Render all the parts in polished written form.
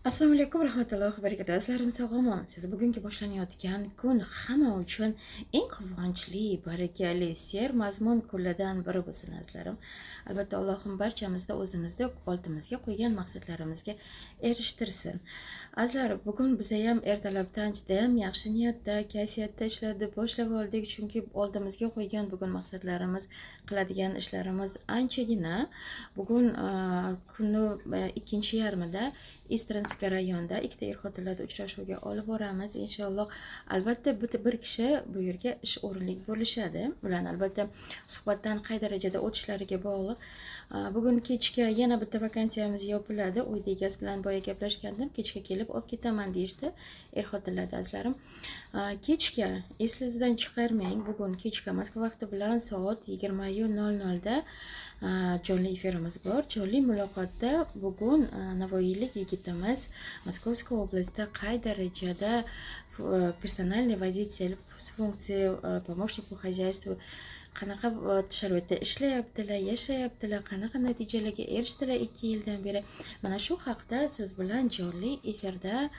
Assalomu alaykum rahmatullohi va barakatuh. Azizlarim sog'-omonsiz. Bugungi boshlanayotgan kun hamma uchun eng quvonchli, barakali, sermazmun kunlardan biri bo'lsin azizlarim. Albatta Allohim barchamizni o'zimizda oldimizga qo'ygan maqsadlarimizga erishtirsin. Azizlarim, bugun biz ham ertalabdan juda ham yaxshi niyatda, kayfiyatda ishlarni boshlab oldik, chunki oldimizga qo'ygan bugun maqsadlarimiz, qiladigan ishlarimiz anchagina. Bugun kunni ikkinchi yarmida Istrinskiy rayonda ikkita er-xotinlar uchrashuvga olib boramiz inshaalloh. Albatta bir kishi bu yerga ish o'rinlik bo'lishadi. Ularni albatta suhbatdan qay darajada o'tishlariga bog'liq. Bugun kechga yana bitta vakansiyamiz yopiladi. Uyda egasi bilan boya gaplashgandim. Kechga kelib olib ketaman deyishdi er-xotinlar azizlarim. Kechga esingizdan chiqarmang. Bugun kechga Moskva vaqti bilan soat 20:00 da jonli efirimiz bor. Jonli muloqotda bugun navoiylik yigitimiz Moskovskiy oblastda qay darajada personalniy водитель с funksiya помощник по хозяйству qanaqa sharoitda ishlayaptilar, yashayaptilar, qanaqa natijalarga erishdilar 2 yildan beri. Mana shu haqda siz bilan jonli efirda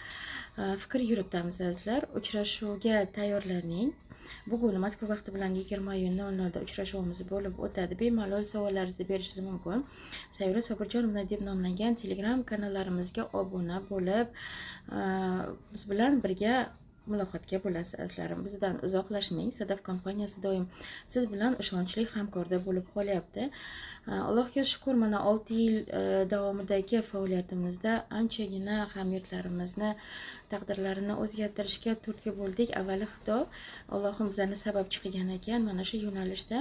fikr yuritamiz azizlar. Uchrashuvga tayyorlaning. Bugun Moskva vaqti bilan 20:00 da uchrashuvimiz bo'lib o'tadi. Bemalol savollaringizni berishingiz mumkin. Sayura Sobirjonovna deb nomlangan Telegram kanallarimizga obuna bo'lib, biz bilan birga muloqotga bo'lasiz azizlarim. Bizdan uzoqlashmang. Sadaf kompaniyasi doim siz bilan ishonchli hamkorda bo'lib qolyapti. Allohga shukr, mana 6 yil davomidagi faoliyatimizda anchagina hamyurtlarimizni taqdirlarini o'zgartirishga turtki bo'ldik. Avvali Xudo, Allohim bizani sababchi qilgan ekan. Mana shu yo'nalishda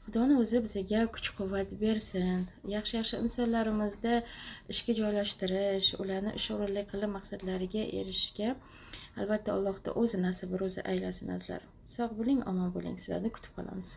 Xudoni o'zi bizga kuch-quvvat bersin. Yaxshi insonlarimizni ishga joylashtirish, ularni ish o'rinli qilib maqsadlariga erishishga albatta Allohda o'zi nasib ro'zi aylasin azizlar. Sog' bo'ling, omon bo'ling. Sizlarni kutib qolamiz.